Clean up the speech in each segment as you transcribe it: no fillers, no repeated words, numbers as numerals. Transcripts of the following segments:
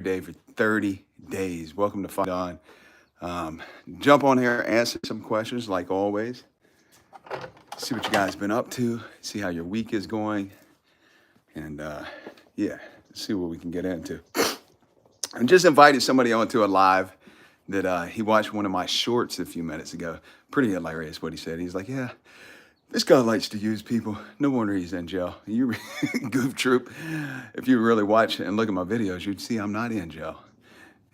day for 30 days. Welcome to FYTON. Jump on here, answer some questions like always. See what you guys been up to. See how your week is going, and yeah, see what we can get into. I just invited somebody onto a live that he watched one of my shorts a few minutes ago. Pretty hilarious what he said. He's like, "Yeah, this guy likes to use people. No wonder he's in jail." You goof troop. If you really watch and look at my videos, you'd see I'm not in jail.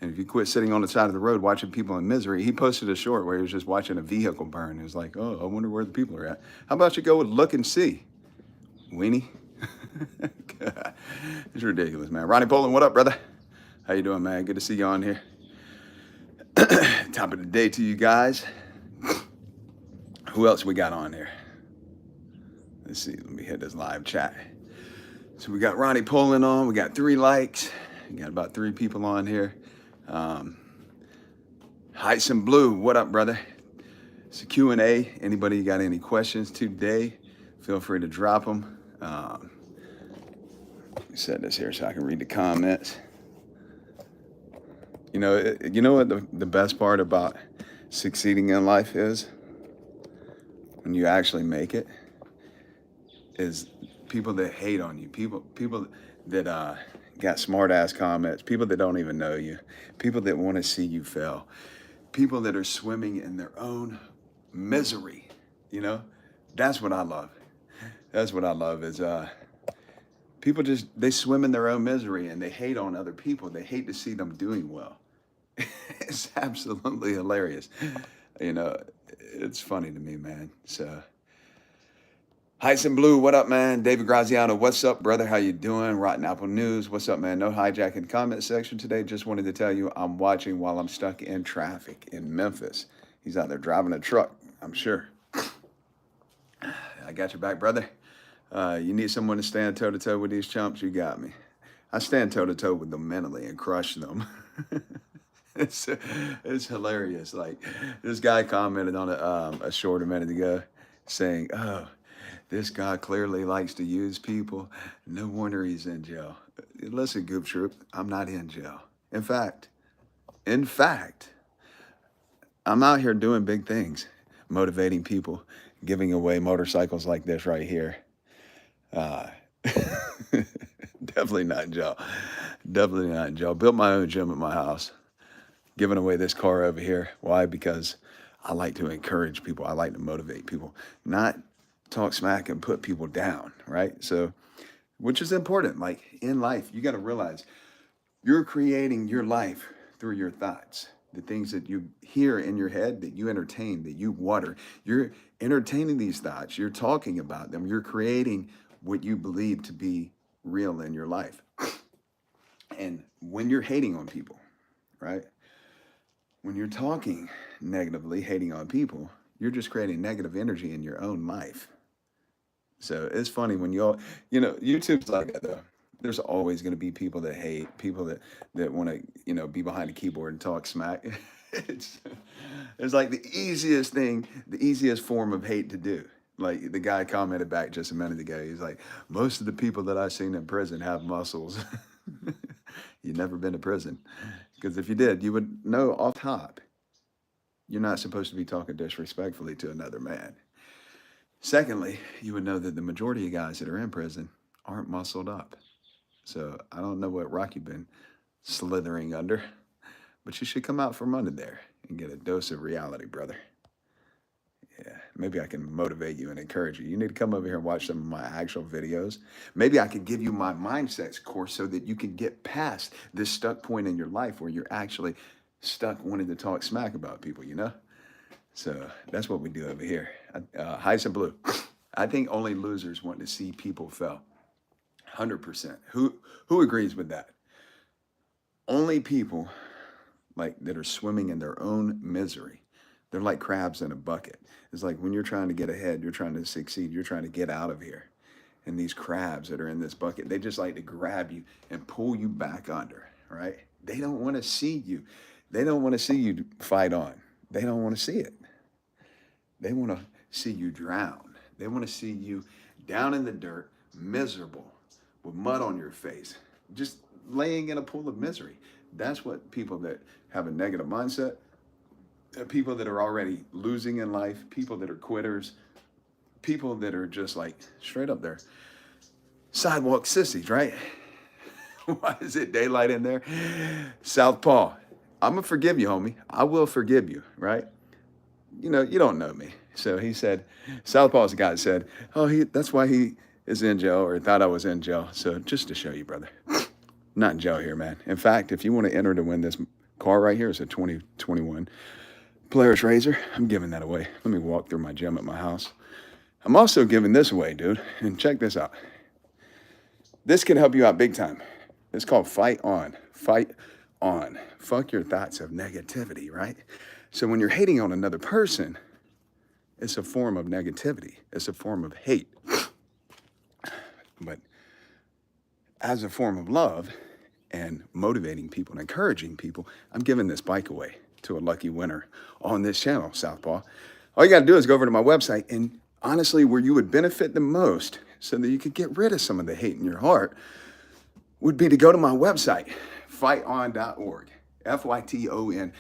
And if you quit sitting on the side of the road watching people in misery, he posted a short where he was just watching a vehicle burn. He was like, "Oh, I wonder where the people are at. How about you go and look and see, weenie?" It's ridiculous, man. Ronnie Poland, what up, brother? How you doing, man? Good to see you on here. Top of the day to you guys. Who else we got on here? Let's see. Let me hit this live chat. So we got Ronnie Poland on. We got 3 likes. We got about 3 people on here. Hyson Blue, what up, brother? It's a Q&A. Anybody got any questions today? Feel free to drop them. Let me set this here so I can read the comments. You know what the best part about succeeding in life is? When you actually make it, is people that hate on you, people that got smart ass comments, people that don't even know you, people that want to see you fail, people that are swimming in their own misery. That's what I love. That's what I love is people they swim in their own misery and they hate on other people. They hate to see them doing well. It's absolutely hilarious. It's funny to me, man. So Hyson Blue, what up, man? David Graziano, what's up, brother? How you doing? Rotten Apple News, what's up, man? No hijacking comment section today. Just wanted to tell you I'm watching while I'm stuck in traffic in Memphis. He's out there driving a truck, I'm sure. I got your back, brother. You need someone to stand toe-to-toe with these chumps, you got me. I stand toe-to-toe with them mentally and crush them. It's hilarious. Like, this guy commented on a short a minute ago saying, "Oh, this guy clearly likes to use people. No wonder he's in jail." Listen, Goop Troop, I'm not in jail. In fact, I'm out here doing big things, motivating people, giving away motorcycles like this right here. Definitely not in jail. Definitely not in jail. Built my own gym at my house. Giving away this car over here. Why? Because I like to encourage people. I like to motivate people, not talk smack and put people down, right? So, which is important. Like in life, you got to realize you're creating your life through your thoughts. The things that you hear in your head, that you entertain, that you water. You're entertaining these thoughts. You're talking about them. You're creating what you believe to be real in your life. And when you're hating on people, right? When you're talking negatively, hating on people, you're just creating negative energy in your own life. So it's funny when YouTube's like that though. There's always going to be people that hate, people that want to, be behind a keyboard and talk smack. It's like the easiest form of hate to do. Like the guy commented back just a minute ago. He's like, "Most of the people that I've seen in prison have muscles." You've never been to prison. Because if you did, you would know off top, you're not supposed to be talking disrespectfully to another man. Secondly, you would know that the majority of guys that are in prison aren't muscled up. So I don't know what rock you've been slithering under, but you should come out from under there and get a dose of reality, brother. Yeah, maybe I can motivate you and encourage you. You need to come over here and watch some of my actual videos. Maybe I could give you my mindsets course so that you can get past this stuck point in your life where you're actually stuck wanting to talk smack about people. So that's what we do over here. Hyson Blue. I think only losers want to see people fail. 100%. Who agrees with that? Only people like that are swimming in their own misery. They're like crabs in a bucket. It's like when you're trying to get ahead, you're trying to succeed, you're trying to get out of here. And these crabs that are in this bucket, they just like to grab you and pull you back under, right? They don't want to see you. They don't want to see you fight on. They don't want to see it. They want to see you drown. They want to see you down in the dirt, miserable, with mud on your face, just laying in a pool of misery. That's what people that have a negative mindset, people that are already losing in life, people that are quitters, people that are just like straight up there, sidewalk sissies, right? Why is it daylight in there? Southpaw. I'm gonna forgive you, homie. I will forgive you, right? You know, you don't know me. So he said, Southpaw's the guy that said, oh, that's why he is in jail or thought I was in jail. So just to show you, brother, not in jail here, man. In fact, if you want to enter to win this car right here, it's a 2021 Polaris Razor. I'm giving that away. Let me walk through my gym at my house. I'm also giving this away, dude. And check this out. This can help you out big time. It's called Fight On. Fight On. Fuck your thoughts of negativity, right? So when you're hating on another person, it's a form of negativity. It's a form of hate. But as a form of love and motivating people and encouraging people, I'm giving this bike away to a lucky winner on this channel, Southpaw. All you got to do is go over to my website, and honestly, where you would benefit the most so that you could get rid of some of the hate in your heart would be to go to my website, FYTON.org, FYTON.org,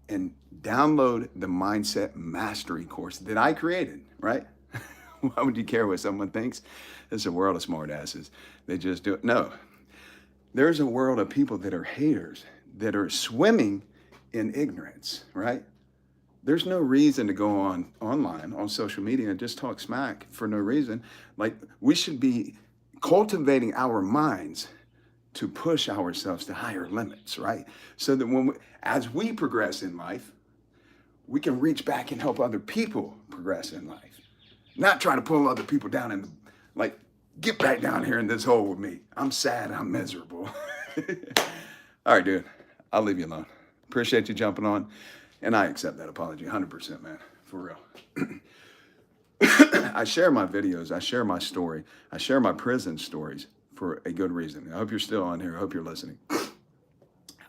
and download the Mindset Mastery course that I created, right? Why would you care what someone thinks? It's a world of smartasses. They just do it. No, there's a world of people that are haters, that are swimming in ignorance, right? There's no reason to go online on social media and just talk smack for no reason. Like, we should be cultivating our minds to push ourselves to higher limits, right? So that as we progress in life, we can reach back and help other people progress in life. Not trying to pull other people down and like, get back down here in this hole with me. I'm sad, I'm miserable. All right, dude, I'll leave you alone. Appreciate you jumping on. And I accept that apology 100%, man, for real. I share my videos, I share my story, I share my prison stories for a good reason. I hope you're still on here. I hope you're listening.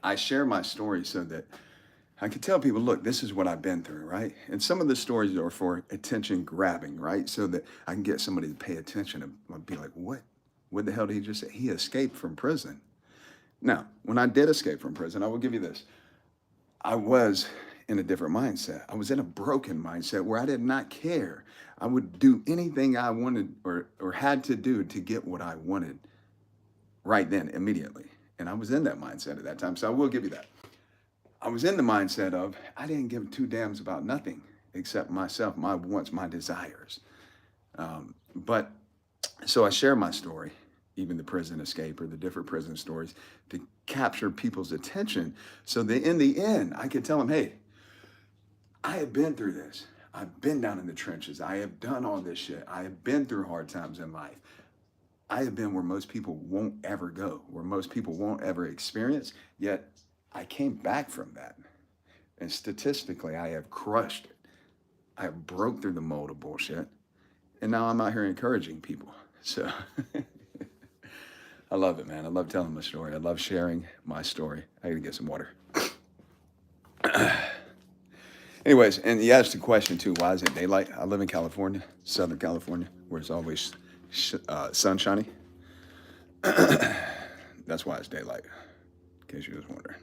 I share my story so that I can tell people, look, this is what I've been through, right? And some of the stories are for attention grabbing, right? So that I can get somebody to pay attention and be like, what? What the hell did he just say? He escaped from prison. Now, when I did escape from prison, I will give you this. I was in a different mindset. I was in a broken mindset where I did not care. I would do anything I wanted or had to do to get what I wanted right then, immediately. And I was in that mindset at that time. So I will give you that. I was in the mindset of, I didn't give two damns about nothing except myself, my wants, my desires. But so I share my story, even the prison escape or the different prison stories, to capture people's attention so that in the end, I could tell them, hey, I have been through this. I've been down in the trenches. I have done all this shit. I have been through hard times in life. I have been where most people won't ever go, where most people won't ever experience, yet I came back from that. And statistically, I have crushed it. I have broke through the mold of bullshit. And now I'm out here encouraging people. So I love it, man. I love telling my story. I love sharing my story. I gotta get some water. Anyways, and you asked the question too, why is it daylight? I live in California, Southern California, where it's always sunshiny. That's why it's daylight, in case you was wondering.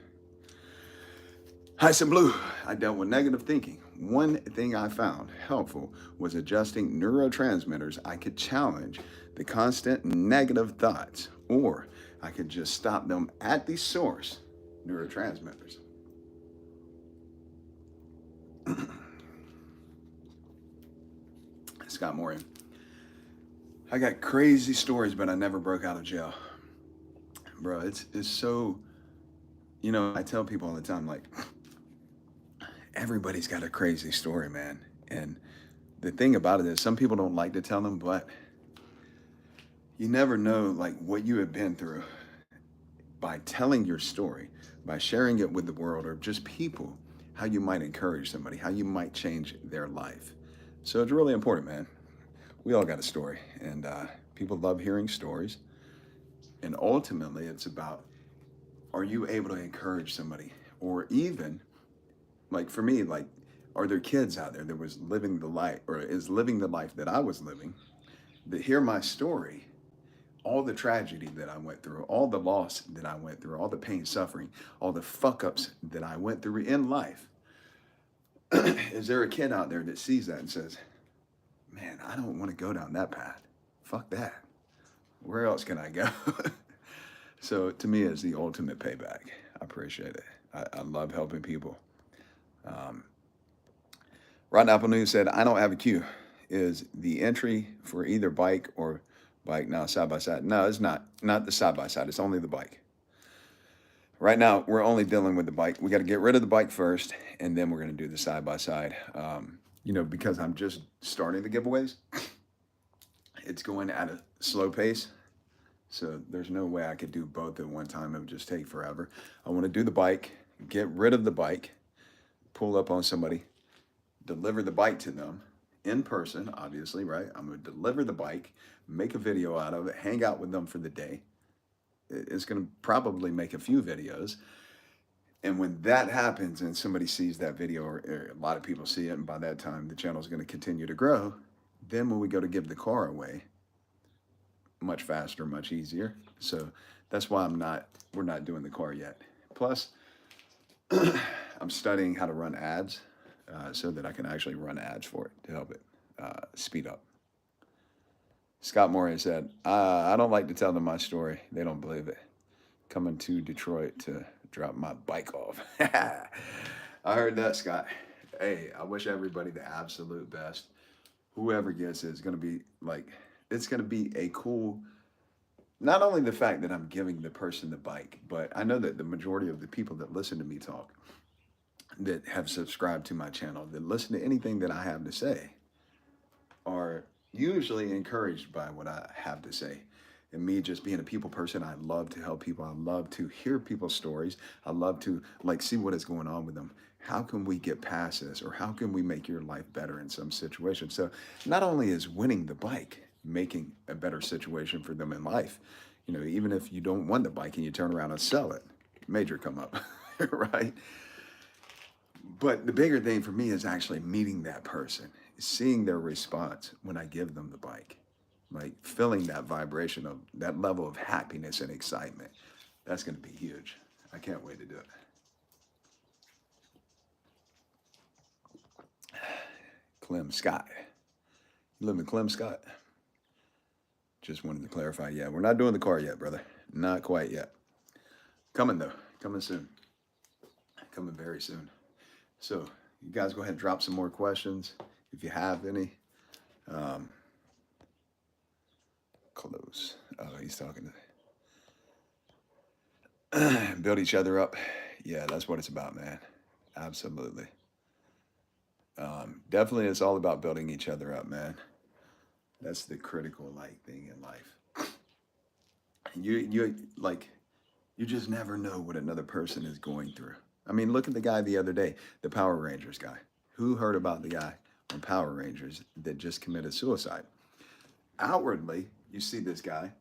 Hi, some blue. I dealt with negative thinking. One thing I found helpful was adjusting neurotransmitters. I could challenge the constant negative thoughts, or I could just stop them at the source, neurotransmitters. Scott Moran. I got crazy stories, but I never broke out of jail. Bro, it's so, you know, I tell people all the time, like, everybody's got a crazy story, man. And the thing about it is some people don't like to tell them, but you never know, like, what you have been through by telling your story, by sharing it with the world or just people, how you might encourage somebody, how you might change their life. So it's really important, man. We all got a story, and people love hearing stories. And ultimately, it's about, are you able to encourage somebody? Or even, like for me, like, are there kids out there that was living the life, or is living the life that I was living, that hear my story, all the tragedy that I went through, all the loss that I went through, all the pain, suffering, all the fuck ups that I went through in life, is there a kid out there that sees that and says, man, I don't want to go down that path. Fuck that. Where else can I go? So to me, it's the ultimate payback. I appreciate it. I love helping people. Rotten Apple News said, I don't have a queue. Is the entry for either bike or bike now side by side? No, it's not. Not the side by side. It's only the bike. Right now, we're only dealing with the bike. We got to get rid of the bike first, and then we're going to do the side by side. Because I'm just starting the giveaways, it's going at a slow pace. So there's no way I could do both at one time. It would just take forever. I want to do the bike, get rid of the bike, pull up on somebody, deliver the bike to them in person, obviously, right? I'm going to deliver the bike, make a video out of it, hang out with them for the day. It's going to probably make a few videos. And when that happens and somebody sees that video, or a lot of people see it, and by that time the channel is going to continue to grow, then when we go to give the car away, much faster, much easier. So that's why we're not doing the car yet. Plus, I'm studying how to run ads so that I can actually run ads for it to help it speed up. Scott Moran said, I don't like to tell them my story. They don't believe it. Coming to Detroit to drop my bike off. I heard that, Scott. Hey, I wish everybody the absolute best. Whoever gets it is going to be like, it's going to be a cool, not only the fact that I'm giving the person the bike, but I know that the majority of the people that listen to me talk, that have subscribed to my channel, that listen to anything that I have to say, are usually encouraged by what I have to say. And me just being a people person, I love to help people. I love to hear people's stories. I love to see what is going on with them. How can we get past this? Or how can we make your life better in some situation? So not only is winning the bike making a better situation for them in life, even if you don't want the bike and you turn around and sell it, major come up, right? But the bigger thing for me is actually meeting that person, seeing their response when I give them the bike, like feeling that vibration of that level of happiness and excitement. That's going to be huge. I can't wait to do it. Clem Scott. You live in Clem Scott? Just wanted to clarify. Yeah, we're not doing the car yet, brother. Not quite yet. Coming though. Coming soon. Coming very soon. So you guys go ahead and drop some more questions if you have any. Close. Oh, he's talking to build each other up. Yeah, that's what it's about, man. Absolutely. Definitely it's all about building each other up, man. That's the critical thing in life. You just never know what another person is going through. I mean, look at the guy the other day, the Power Rangers guy. Who heard about the guy on Power Rangers that just committed suicide? Outwardly, you see this guy.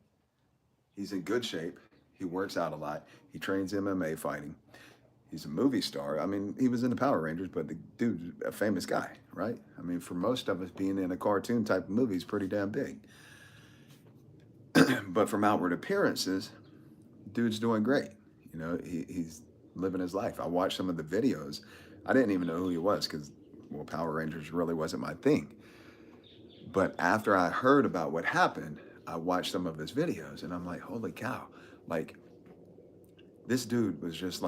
He's in good shape. He works out a lot. He trains MMA fighting. He's a movie star. I mean, he was in the Power Rangers, but the dude's a famous guy, right? I mean, for most of us, being in a cartoon type of movie is pretty damn big. But from outward appearances, dude's doing great. He's living his life. I watched some of the videos. I didn't even know who he was because, Power Rangers really wasn't my thing. But after I heard about what happened, I watched some of his videos and I'm like, holy cow. This dude was just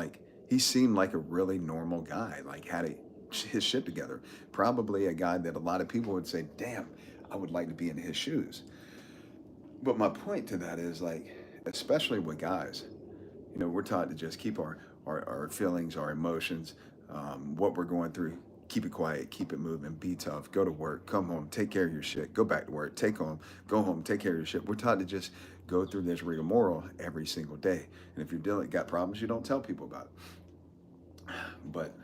he seemed like a really normal guy, had his shit together. Probably a guy that a lot of people would say, damn, I would like to be in his shoes. But my point to that is especially with guys, we're taught to just keep our feelings, our emotions, what we're going through, keep it quiet, keep it moving, be tough, go to work, come home, take care of your shit, go back to work, go home, take care of your shit. We're taught to just go through this rigmarole every single day. And if you're got problems, you don't tell people about it. But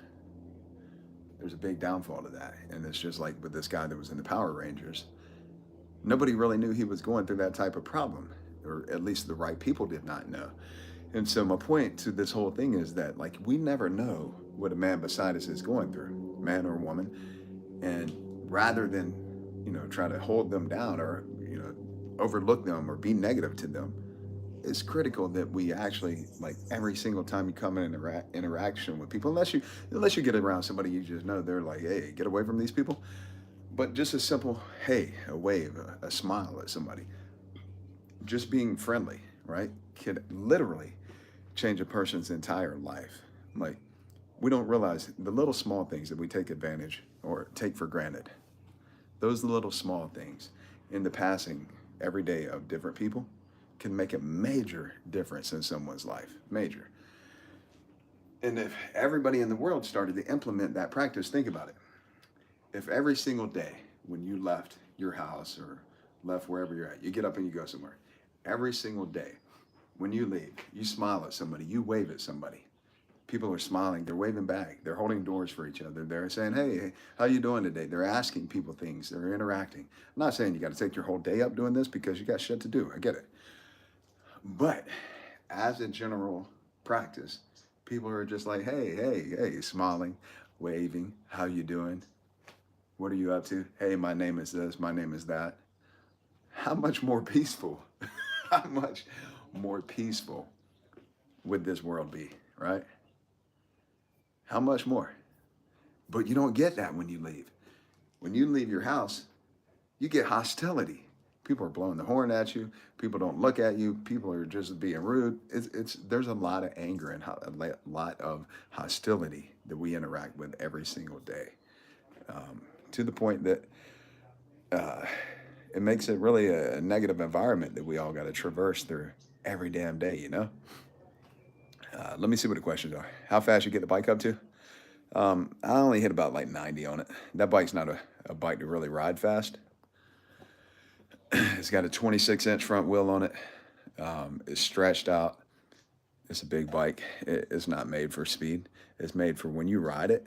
there's a big downfall to that. And it's just like with this guy that was in the Power Rangers, nobody really knew he was going through that type of problem, or at least the right people did not know. And so my point to this whole thing is that we never know what a man beside us is going through, man or woman. And rather than, try to hold them down or overlook them or be negative to them. It's critical that we actually, like, every single time you come in interaction with people, unless you get around somebody you just know, they're like, hey, get away from these people. But just a simple hey, a wave, a smile at somebody, just being friendly, right, can literally change a person's entire life. Like, we don't realize the little small things that we take advantage or take for granted. Those little small things in the passing every day of different people can make a major difference in someone's life. Major. And if everybody in the world started to implement that practice, think about it. If every single day when you left your house or left wherever you're at, you get up and you go somewhere, every single day when you leave, you smile at somebody, you wave at somebody. People are smiling, they're waving back, they're holding doors for each other, they're saying, hey, how you doing today? They're asking people things, they're interacting. I'm not saying you got to take your whole day up doing this because you got shit to do, I get it. But as a general practice, people are just like, hey, smiling, waving, how you doing? What are you up to? Hey, my name is this, my name is that. How much more peaceful, how much more peaceful would this world be, right? How much more? But you don't get that when you leave. When you leave your house, you get hostility. People are blowing the horn at you. People don't look at you. People are just being rude. There's a lot of anger and a lot of hostility that we interact with every single day, to the point that it makes it really a negative environment that we all got to traverse through every damn day, you know? Let me see what the questions are. How fast you get the bike up to? I only hit about like 90 on it. That bike's not a bike to really ride fast. It's got a 26-inch front wheel on it. It's stretched out. It's a big bike. It's not made for speed. It's made for when you ride it,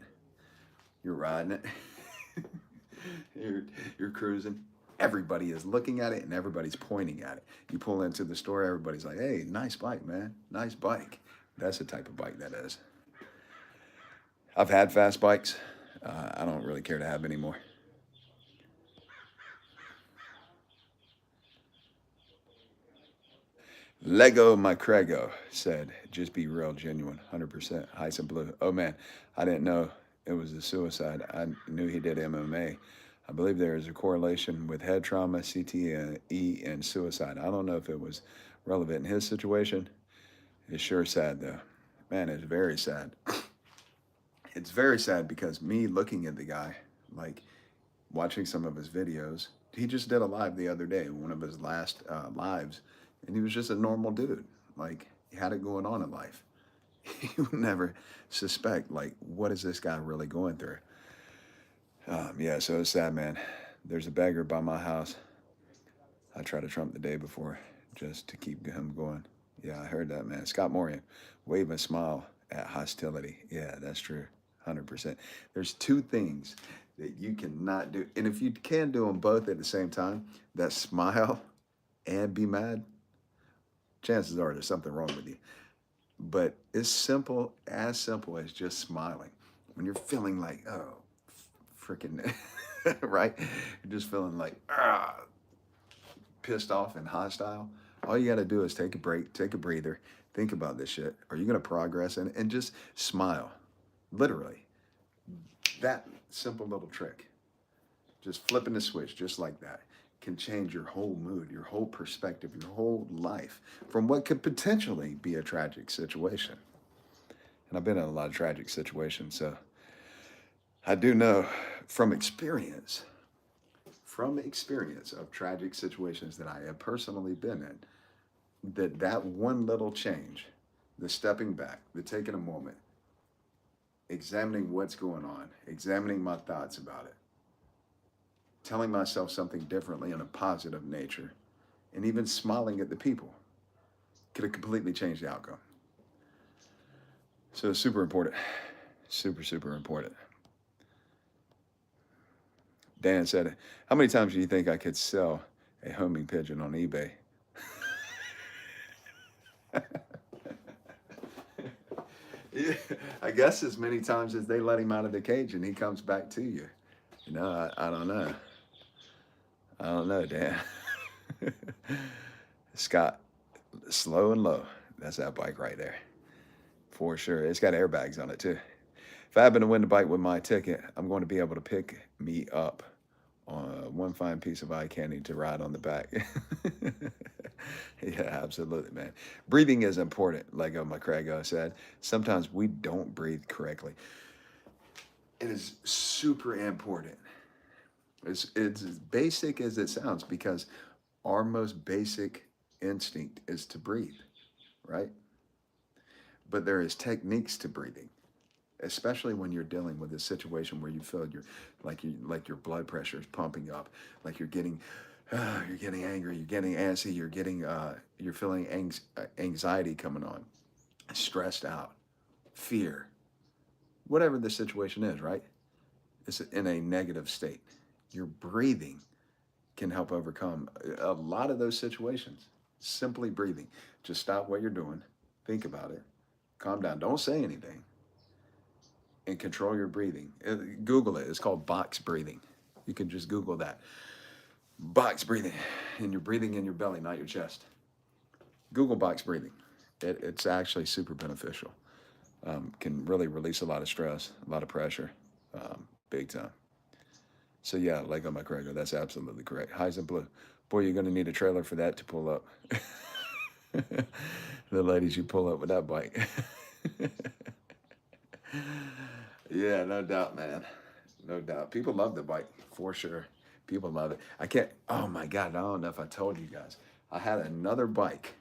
you're riding it. you're cruising. Everybody is looking at it and everybody's pointing at it. You pull into the store, everybody's like, hey, nice bike, man. Nice bike. That's the type of bike that is. I've had fast bikes. I don't really care to have any more. Lego Macrego said, just be real, genuine, 100%. Heights and Blue. Oh, man, I didn't know it was a suicide. I knew he did MMA. I believe there is a correlation with head trauma, CTE, and suicide. I don't know if it was relevant in his situation. It's sure sad, though. Man, it's very sad. It's very sad because me looking at the guy, like watching some of his videos, he just did a live the other day, one of his last lives, and he was just a normal dude. Like, he had it going on in life. You would never suspect, like, what is this guy really going through? Yeah, so it's sad, man. There's a beggar by my house. I tried to trump the day before just to keep him going. Yeah, I heard that, man. Scott Morian, wave and smile at hostility. Yeah, that's true. 100%. There's two things that you cannot do. And if you can do them both at the same time, that smile and be mad, chances are there's something wrong with you. But it's simple as just smiling. When you're feeling like, oh, freaking, right? You're just feeling like, pissed off and hostile. All you got to do is take a break, take a breather, think about this shit. Are you going to progress? And just smile. Literally. That simple little trick, just flipping the switch just like that, can change your whole mood, your whole perspective, your whole life from what could potentially be a tragic situation. And I've been in a lot of tragic situations, so I do know from experience of tragic situations that I have personally been in, that one little change, the stepping back, the taking a moment, examining what's going on, examining my thoughts about it, telling myself something differently in a positive nature, and even smiling at the people could have completely changed the outcome. So it's super important. Super important. Dan said, how many times do you think I could sell a homing pigeon on eBay? Yeah, I guess as many times as they let him out of the cage and he comes back to you. You know, I don't know. I don't know, Dan. Scott, slow and low. That's that bike right there. For sure. It's got airbags on it too. If I happen to win the bike with my ticket, I'm going to be able to pick me up on one fine piece of eye candy to ride on the back. Yeah, absolutely, man. Breathing is important, like McCrago said. Sometimes we don't breathe correctly. It is super important. It's as basic as it sounds because our most basic instinct is to breathe, right? But there is techniques to breathing, especially when you're dealing with a situation where you feel like your blood pressure is pumping up, like you're getting angry, you're getting antsy, you're feeling anxiety coming on, stressed out, fear, whatever the situation is, right? It's in a negative state. Your breathing can help overcome a lot of those situations. Simply breathing. Just stop what you're doing, think about it, calm down, don't say anything, and control your breathing. Google it. It's called box breathing. You can just Google that. Box breathing. And you're breathing in your belly, not your chest. Google box breathing. It's actually super beneficial. Can really release a lot of stress, a lot of pressure, big time. So yeah, Lego McGregor, that's absolutely correct. Highs and blue. Boy, you're going to need a trailer for that to pull up. The ladies you pull up with that bike. Yeah, no doubt, man. No doubt. People love the bike for sure. People love it. I can't, oh my God, I don't know if I told you guys. I had another bike.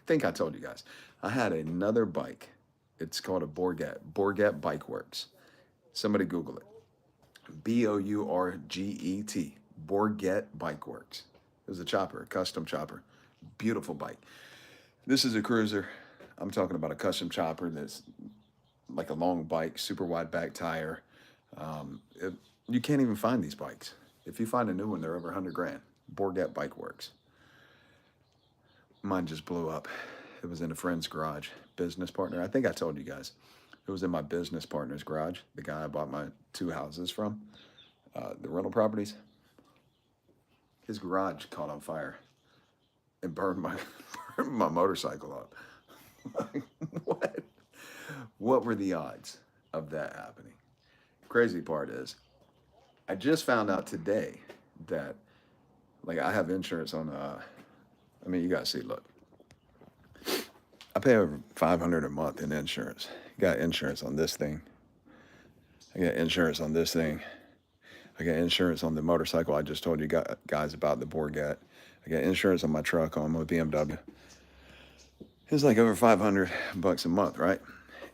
Think I told you guys. I had another bike. It's called a Bourget. Bourget Bike Works. Somebody Google it. Bourget. Bourget Bike Works. It was a chopper, a custom chopper. Beautiful bike. This is a cruiser. I'm talking about a custom chopper that's like a long bike, super wide back tire. You can't even find these bikes. If you find a new one, they're over 100 grand. Bourget Bike Works. Mine just blew up. It was in a friend's garage, business partner. I think I told you guys. It was in my business partner's garage, the guy I bought my 2 houses from, the rental properties. His garage caught on fire and burned my burned my motorcycle up. Like, what? What were the odds of that happening? Crazy part is, I just found out today that, like, I have insurance on. I mean, you guys see. Look, I pay over 500 a month in insurance. Got insurance on this thing. I got insurance on this thing. I got insurance on the motorcycle I just told you guys about, the Bourget. I got insurance on my truck, on my BMW. It's like over 500 bucks a month, right?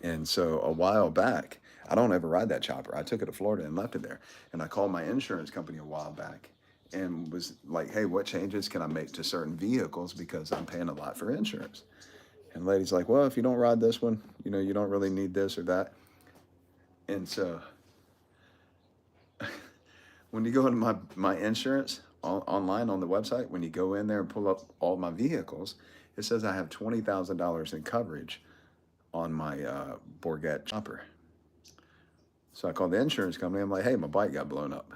And so a while back, I don't ever ride that chopper. I took it to Florida and left it there. And I called my insurance company a while back and was like, hey, what changes can I make to certain vehicles because I'm paying a lot for insurance? And the lady's like, well, if you don't ride this one, you don't really need this or that. And so when you go into my insurance online on the website, when you go in there and pull up all my vehicles, it says I have $20,000 in coverage on my Bourget chopper. So I called the insurance company. I'm like, hey, my bike got blown up.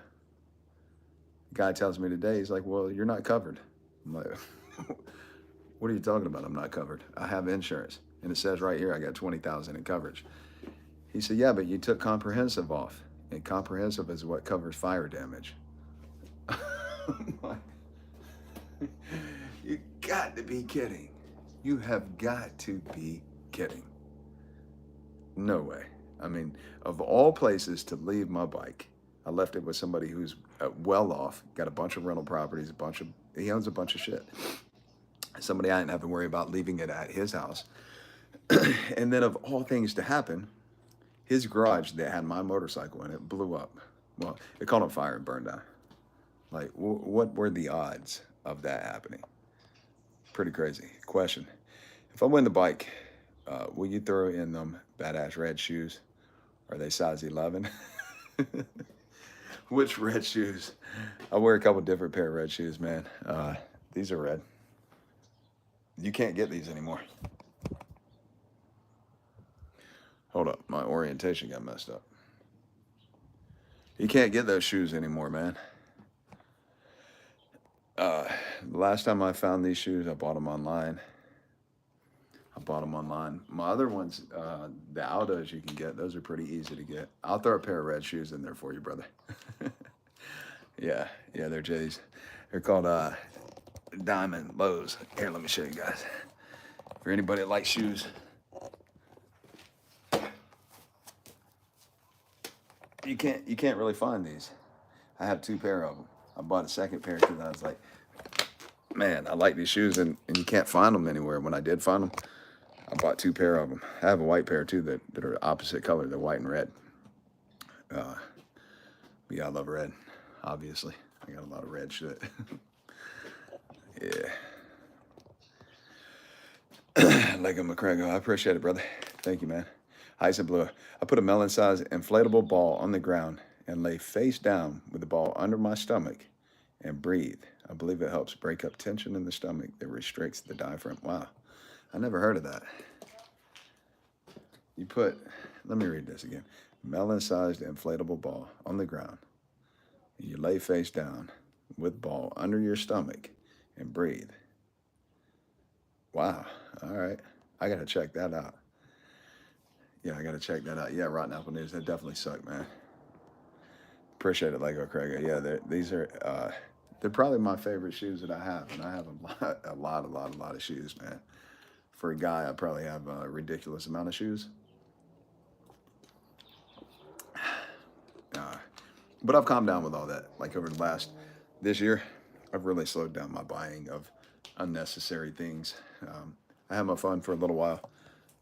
The guy tells me today, he's like, well, you're not covered. I'm like, what are you talking about? I'm not covered. I have insurance. And it says right here, I got 20,000 in coverage. He said, yeah, but you took comprehensive off. And comprehensive is what covers fire damage. You got to be kidding. You have got to be kidding. No way. I mean, of all places to leave my bike, I left it with somebody who's well off, got a bunch of rental properties, he owns a bunch of shit. Somebody I didn't have to worry about leaving it at his house. And then of all things to happen, his garage that had my motorcycle in it blew up. Well, it caught on fire and burned down. Like, what were the odds of that happening? Pretty crazy. Question. If I win the bike, will you throw in them badass red shoes? Are they size 11? Which red shoes? I wear a couple different pair of red shoes, man. These are red. You can't get these anymore. Hold up, my orientation got messed up. You can't get those shoes anymore, man. The last time I found these shoes, I bought them online. My other ones, the Aldos you can get, those are pretty easy to get. I'll throw a pair of red shoes in there for you, brother. Yeah, yeah, they're J's. They're called Diamond Lows. Here, let me show you guys. For anybody that likes shoes, you can't really find these. I have 2 pair of them. I bought a second pair because I was like, man, I like these shoes, and you can't find them anywhere. When I did find them, I bought 2 pair of them. I have a white pair too that are opposite color. They're white and red. But yeah, I love red. Obviously, I got a lot of red shit. Yeah. Lego McCrago, I appreciate it, brother. Thank you, man. Ice Blue. I put a melon-sized inflatable ball on the ground and lay face down with the ball under my stomach and breathe. I believe it helps break up tension in the stomach that restricts the diaphragm. Wow, I never heard of that. You put, let me read this again. Melon-sized inflatable ball on the ground. You lay face down with ball under your stomach and breathe. Wow, all right. I gotta check that out. Yeah, I gotta check that out. Yeah, Rotten Apple News, that definitely sucked, man. Appreciate it, Lego Craig. Yeah, these are, they're probably my favorite shoes that I have, and I have a lot of shoes, man. For a guy, I probably have a ridiculous amount of shoes. But I've calmed down with all that. Like over this year, I've really slowed down my buying of unnecessary things. I had my fun for a little while.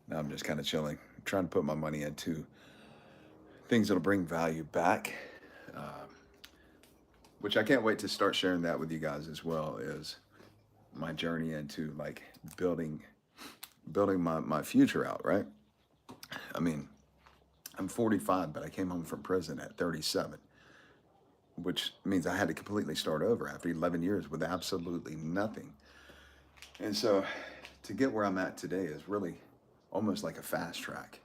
Now I'm just kind of chilling, trying to put my money into things that'll bring value back, which I can't wait to start sharing that with you guys as well, is my journey into like building my future out, right? I mean, I'm 45, but I came home from prison at 37, which means I had to completely start over after 11 years with absolutely nothing. And so to get where I'm at today is really almost like a fast track.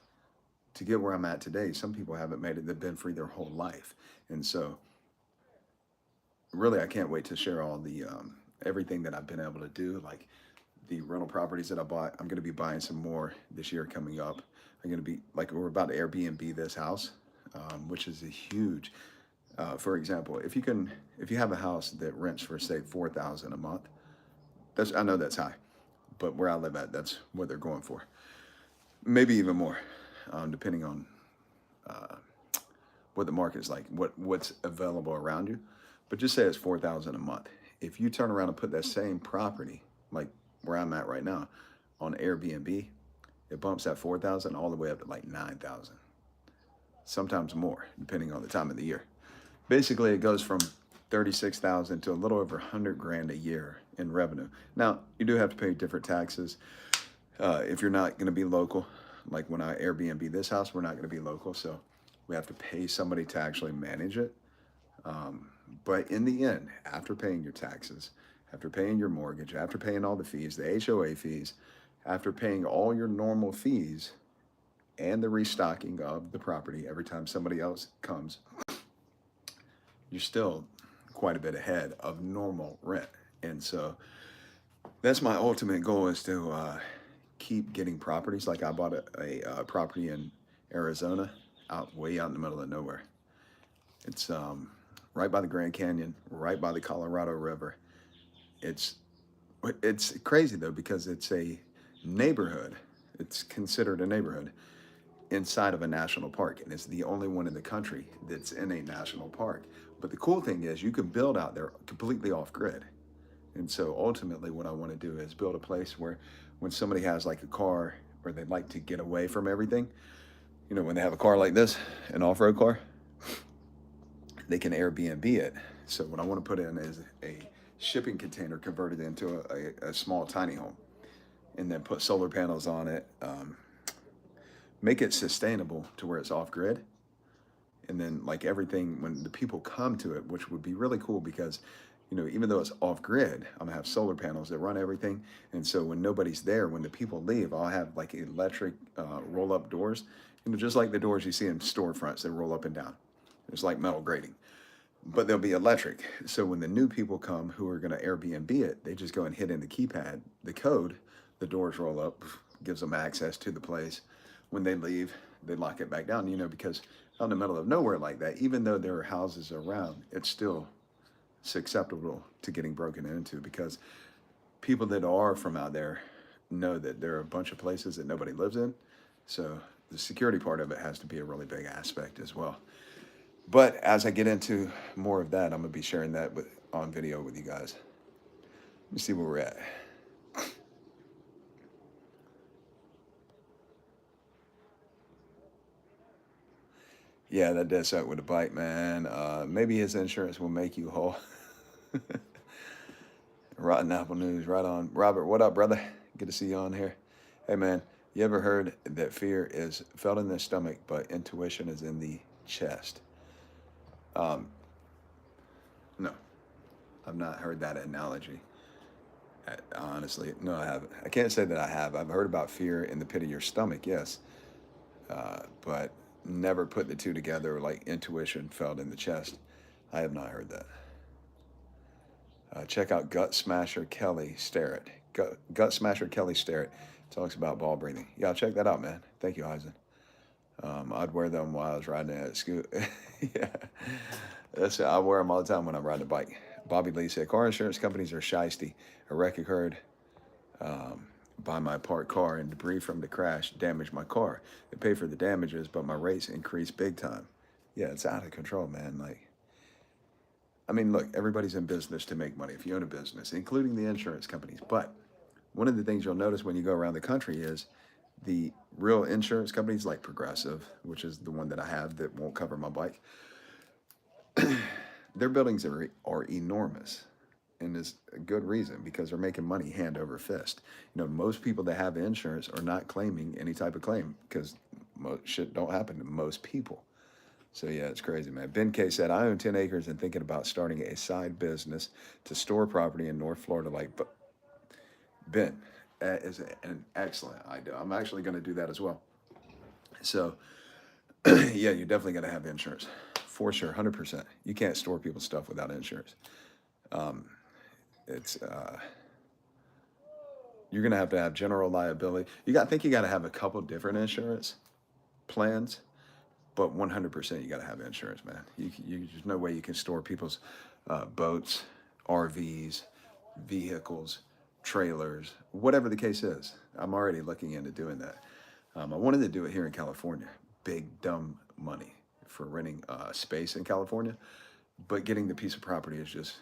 To get where I'm at today, some people haven't made it. They've been free their whole life. And so really, I can't wait to share all the everything that I've been able to do, like the rental properties that I bought. I'm going to be buying some more this year coming up. I'm going to be, like, we're about to Airbnb this house, which is a huge, for example, if you have a house that rents for, say, $4,000 a month, I know that's high, but where I live at, that's what they're going for. Maybe even more, depending on what the market's like, what's available around you. But just say it's $4,000 a month. If you turn around and put that same property, like where I'm at right now, on Airbnb, it bumps that 4,000 all the way up to like 9,000, sometimes more, depending on the time of the year. Basically, it goes from 36,000 to a little over 100 grand a year in revenue. Now, you do have to pay different taxes if you're not going to be local. Like when I Airbnb this house, we're not going to be local, so we have to pay somebody to actually manage it. But in the end, after paying your taxes, after paying your mortgage, after paying all the fees, the HOA fees, after paying all your normal fees and the restocking of the property every time somebody else comes, you're still quite a bit ahead of normal rent. And so that's my ultimate goal, is to keep getting properties. Like I bought a property in Arizona, way out in the middle of nowhere. It's right by the Grand Canyon, right by the Colorado River. It's crazy though, because it's a neighborhood. It's considered a neighborhood inside of a national park, and it's the only one in the country that's in a national park. But the cool thing is you can build out there completely off grid. And so ultimately what I want to do is build a place where when somebody has like a car or they'd like to get away from everything, you know, when they have a car like this, an off-road car, they can Airbnb it. So what I want to put in is a shipping container converted into a small tiny home, and then put solar panels on it, make it sustainable to where it's off grid. And then like everything, when the people come to it, which would be really cool because, you know, even though it's off grid, I'm gonna have solar panels that run everything. And so when nobody's there, when the people leave, I'll have like electric roll up doors, you know, just like the doors you see in storefronts that roll up and down. It's like metal grating. but they'll be electric. So when the new people come who are going to Airbnb it, they just go and hit in the keypad, the code, the doors roll up, gives them access to the place. When they leave, they lock it back down, because out in the middle of nowhere like that, even though there are houses around, it's still susceptible to getting broken into because people that are from out there know that there are a bunch of places that nobody lives in. So the security part of it has to be a really big aspect as well. But as I get into more of that, I'm gonna be sharing that on video with you guys. Let me see where we're at. Yeah, that does suck with a bike, man. Maybe his insurance will make you whole. Rotten Apple News, right on. Robert, what up, brother? Good to see you on here. Hey, man, you ever heard that fear is felt in the stomach, but intuition is in the chest? Um, no, I've not heard that analogy. Honestly, no, I haven't. I can't say that I have. I've heard about fear in the pit of your stomach, yes, but never put the two together like intuition felt in the chest. I have not heard that. Check out Gut Smasher Kelly Starrett. Gut Smasher Kelly Starrett talks about ball breathing. Yeah, check that out, man. Thank you, Eisen. I'd wear them while I was riding at school. Yeah, I wear them all the time when I'm riding a bike. Bobby Lee said, car insurance companies are shisty. A wreck occurred by my parked car and debris from the crash damaged my car. They pay for the damages, but my rates increased big time. Yeah, it's out of control, man. Like, I mean, look, everybody's in business to make money if you own a business, including the insurance companies. But one of the things you'll notice when you go around the country is the real insurance companies like Progressive, which is the one that I have that won't cover my bike, their buildings are enormous. And it's a good reason because they're making money hand over fist. Most people that have insurance are not claiming any type of claim because shit don't happen to most people. So yeah, it's crazy, man. Ben K said, I own 10 acres and thinking about starting a side business to store property in North Florida. But Ben, that is an excellent idea. I'm actually going to do that as well. So yeah, you're definitely going to have insurance for sure, 100%. You can't store people's stuff without insurance. It's You're going to have general liability. I think you got to have a couple different insurance plans, but 100% you got to have insurance, man. There's no way you can store people's boats, RVs, vehicles, trailers, whatever the case is. I'm already looking into doing that. I wanted to do it here in California. Big, dumb money for renting space in California, but getting the piece of property is just,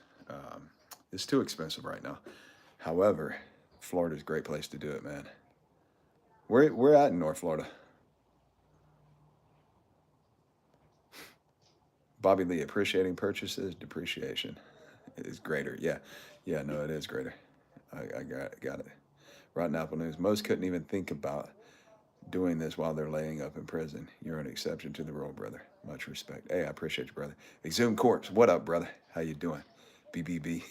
it's too expensive right now. However, Florida's a great place to do it, man. We're at in North Florida. Bobby Lee, appreciating purchases, depreciation is greater. Yeah, yeah, no, it is greater. I got it. Rotten Apple News. Most couldn't even think about doing this while they're laying up in prison. You're an exception to the rule, brother. Much respect. Hey, I appreciate you, brother. Exhumed Corpse. What up, brother? How you doing? BBB.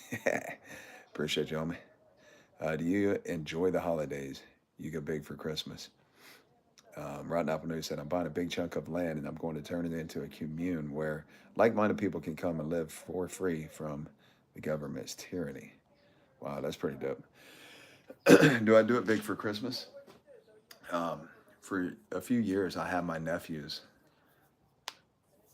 Appreciate you, homie. Do you enjoy the holidays? You go big for Christmas. Rotten Apple News said, I'm buying a big chunk of land and I'm going to turn it into a commune where like-minded people can come and live for free from the government's tyranny. Wow, that's pretty dope. Do I do it big for Christmas? For a few years, I had my nephews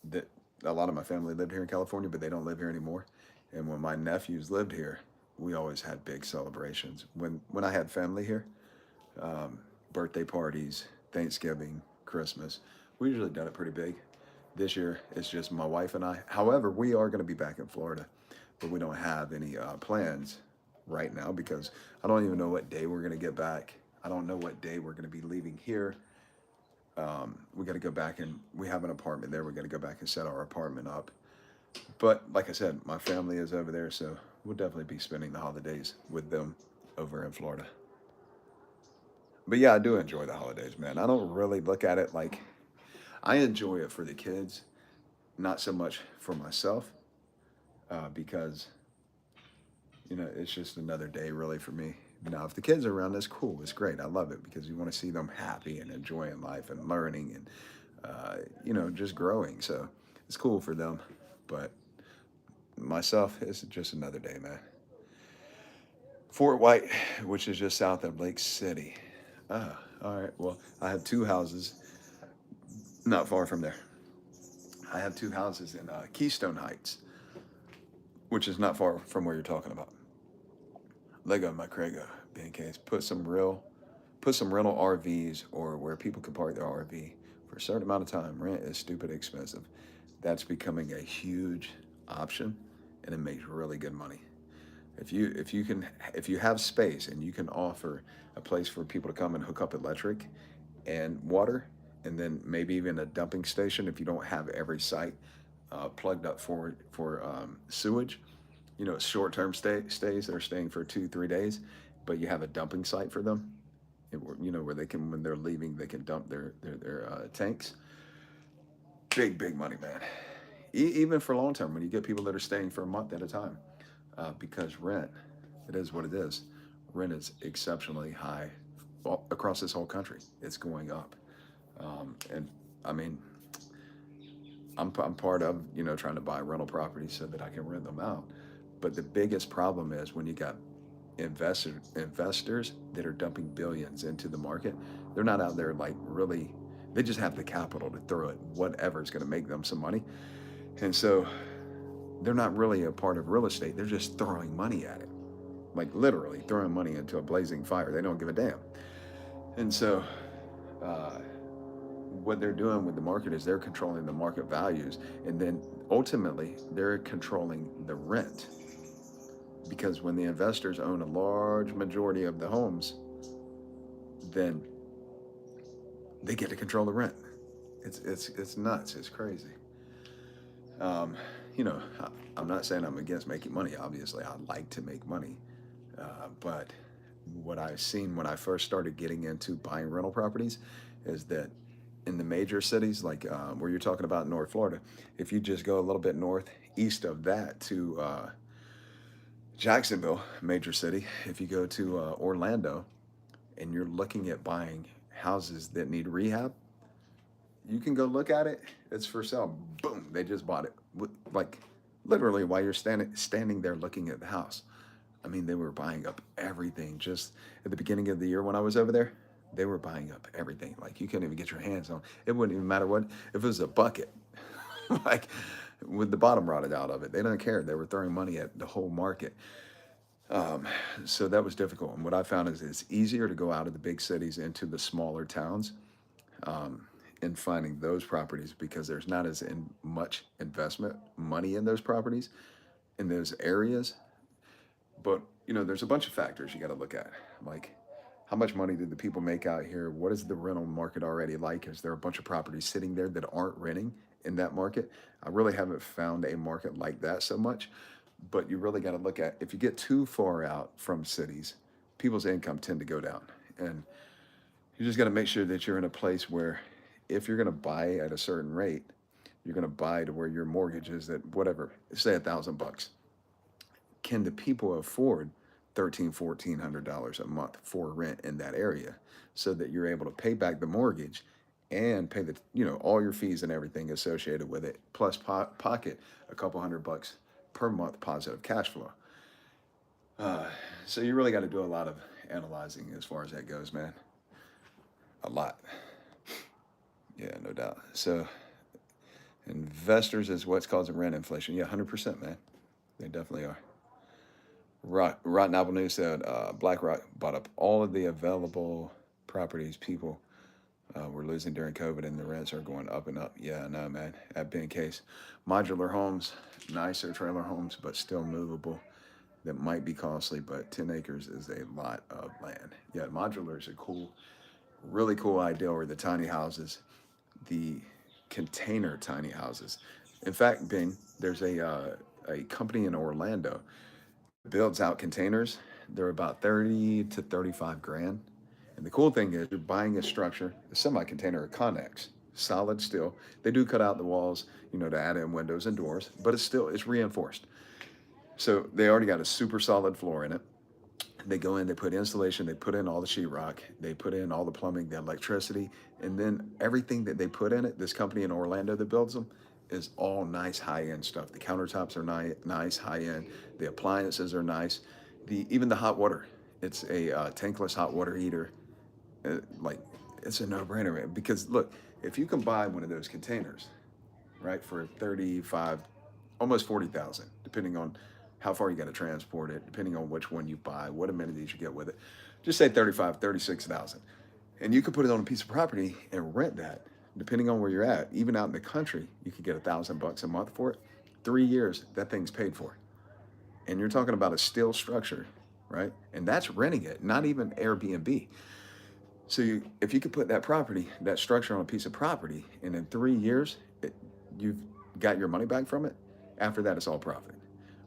that a lot of my family lived here in California, but they don't live here anymore. And when my nephews lived here, we always had big celebrations. When I had family here, birthday parties, Thanksgiving, Christmas, we usually done it pretty big. This year, it's just my wife and I. However, we are going to be back in Florida, but we don't have any plans right now because I don't even know what day we're going to get back. I don't know what day we're going to be leaving here. We got to go back and we have an apartment there. We're going to go back and set our apartment up. But like I said, my family is over there, so we'll definitely be spending the holidays with them over in Florida. But yeah, I do enjoy the holidays, man. I don't really look at it like I enjoy it for the kids, not so much for myself, because it's just another day really for me. Now, if the kids are around, that's cool. It's great. I love it because you want to see them happy and enjoying life and learning and just growing. So it's cool for them. But myself, it's just another day, man. Fort White, which is just south of Lake City. Ah, all right. Well, I have two houses not far from there. I have two houses in Keystone Heights, which is not far from where you're talking about. Lego my Craig being case. Put some rental RVs or where people can park their RV for a certain amount of time. Rent is stupid expensive. That's becoming a huge option, and it makes really good money. If you have space and you can offer a place for people to come and hook up electric and water, and then maybe even a dumping station if you don't have every site plugged up for sewage. You know, short-term stays that are staying for 2 3 days, but you have a dumping site for them. You know, where they can, when they're leaving, they can dump their tanks. Big money, man. Even for long term, when you get people that are staying for a month at a time, because rent, it is what it is. Rent is exceptionally high across this whole country. It's going up, and I mean, I'm part of, you know, trying to buy rental properties so that I can rent them out. But the biggest problem is when you got investors that are dumping billions into the market. They're not out there like really. They just have the capital to throw at whatever is going to make them some money, and so they're not really a part of real estate. They're just throwing money at it, like literally throwing money into a blazing fire. They don't give a damn, and so. Uh, what they're doing with the market is they're controlling the market values, and then ultimately they're controlling the rent, because when the investors own a large majority of the homes, then they get to control the rent. It's nuts. It's crazy. um, you know, I'm not saying I'm against making money. Obviously I like to make money, but what I've seen when I first started getting into buying rental properties is that in the major cities, like where you're talking about North Florida, if you just go a little bit northeast of that to Jacksonville, major city, if you go to Orlando and you're looking at buying houses that need rehab, you can go look at it. It's for sale. Boom, they just bought it. Like literally while you're standing there looking at the house. I mean, they were buying up everything. Just at the beginning of the year when I was over there, they were buying up everything. Like you couldn't even get your hands on. It wouldn't even matter what if it was a bucket, like with the bottom rotted out of it. They don't care. They were throwing money at the whole market. Um, so that was difficult. And what I found is it's easier to go out of the big cities into the smaller towns, um, and finding those properties because there's not as much investment money in those properties in those areas. But you know, there's a bunch of factors you got to look at, like how much money did the people make out here? What is the rental market already like? Is there a bunch of properties sitting there that aren't renting in that market? I really haven't found a market like that so much. But you really got to look at, if you get too far out from cities, people's income tend to go down, and you just got to make sure that you're in a place where if you're going to buy at a certain rate, you're going to buy to where your mortgage is at whatever, say $1,000. Can the people afford $1,300 $1,400 a month for rent in that area, so that you're able to pay back the mortgage and pay the, you know, all your fees and everything associated with it, plus pocket a couple $100 per month positive cash flow. uh, so you really got to do a lot of analyzing as far as that goes, man. A lot. Yeah, no doubt. So investors is what's causing rent inflation. Yeah, 100%, man. They definitely are. Rotten Apple News said BlackRock bought up all of the available properties people were losing during COVID, and the rents are going up and up. Yeah, no, man. That being the case, modular homes, nicer trailer homes, but still movable. That might be costly, but 10 acres is a lot of land. Yeah, modular is a cool, really cool idea, or the tiny houses, the container tiny houses. In fact, Ben, there's a company in Orlando that builds out containers. They're about 30 to 35 grand. And the cool thing is you're buying a structure, a semi-container, a Connex, solid steel. They do cut out the walls, you know, to add in windows and doors, but it's reinforced. So they already got a super solid floor in it. They go in, they put insulation, they put in all the sheetrock, they put in all the plumbing, the electricity, and then everything that they put in it, this company in Orlando that builds them, is all nice high-end stuff. The countertops are nice high-end. The appliances are nice. Even the hot water. It's a tankless hot water heater. Like, it's a no-brainer, man. Because look, if you can buy one of those containers, right, for 35, almost 40,000, depending on how far you got to transport it, depending on which one you buy, what amenities you get with it. Just say 35, 36,000. And you could put it on a piece of property and rent that, depending on where you're at. Even out in the country, you could get $1,000 a month for it. 3 years, that thing's paid for. And you're talking about a steel structure, right? And that's renting it, not even Airbnb. So if you could put that property, that structure on a piece of property, and in 3 years, you've got your money back from it, after that, it's all profit.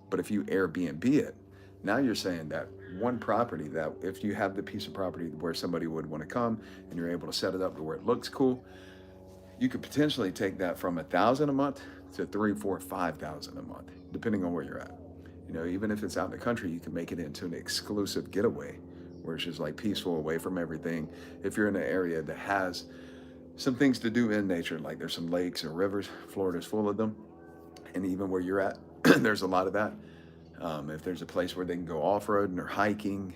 But if you Airbnb it, now you're saying that one property, that if you have the piece of property where somebody would want to come and you're able to set it up to where it looks cool, you could potentially take that from 1,000 a month to 3, 4, 5,000 a month, depending on where you're at. You know, even if it's out in the country, you can make it into an exclusive getaway where it's just like peaceful, away from everything. If you're in an area that has some things to do in nature, like there's some lakes or rivers, Florida's full of them, and even where you're at, there's a lot of that. If there's a place where they can go off-roading or hiking,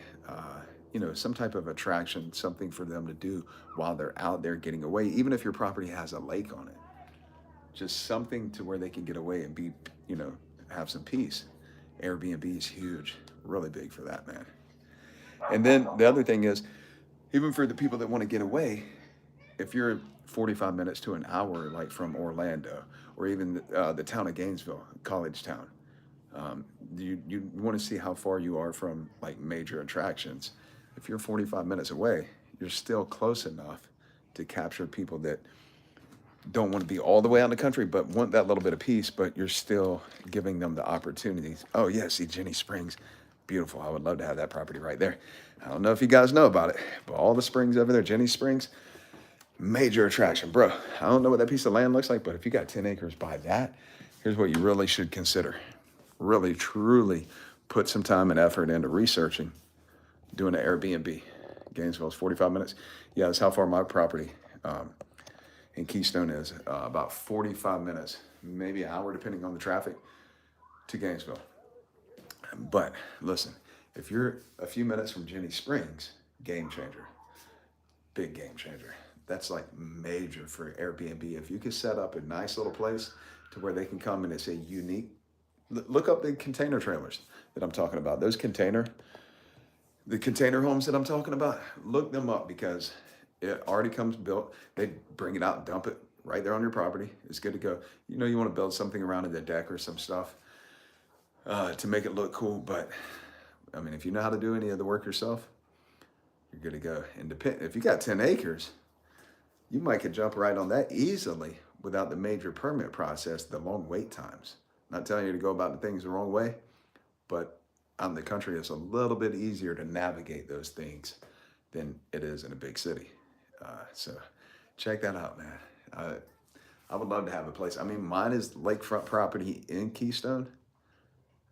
you know, some type of attraction, something for them to do while they're out there getting away, even if your property has a lake on it, just something to where they can get away and be, you know, have some peace. Airbnb is huge, really big for that, man. And then the other thing is, even for the people that want to get away, if you're 45 minutes to an hour, like from Orlando, or even the town of Gainesville, college town, you want to see how far you are from like major attractions. If you're 45 minutes away, you're still close enough to capture people that don't want to be all the way out in the country, but want that little bit of peace, but you're still giving them the opportunities. Oh yeah, see Jenny Springs, beautiful. I would love to have that property right there. I don't know if you guys know about it, but all the springs over there, Jenny Springs, major attraction, bro. I don't know what that piece of land looks like, but if you got 10 acres, buy that. Here's what you really should consider. Really, truly put some time and effort into researching, doing an Airbnb. Gainesville is 45 minutes. Yeah, that's how far my property in Keystone is. About 45 minutes, maybe an hour, depending on the traffic, to Gainesville. But listen, if you're a few minutes from Jenny Springs, game changer, big game changer. That's like major for Airbnb. If you could set up a nice little place to where they can come and it's a unique, look up the container trailers that I'm talking about. The container homes that I'm talking about, look them up because it already comes built. They bring it out, dump it right there on your property. It's good to go. You know, you want to build something around the deck or some stuff to make it look cool. But I mean, if you know how to do any of the work yourself, you're good to go. And if you got 10 acres, you might could jump right on that easily without the major permit process, the long wait times. Not telling you to go about the things the wrong way, but out in the country, it's a little bit easier to navigate those things than it is in a big city. So check that out, man. I would love to have a place. I mean, mine is lakefront property in Keystone,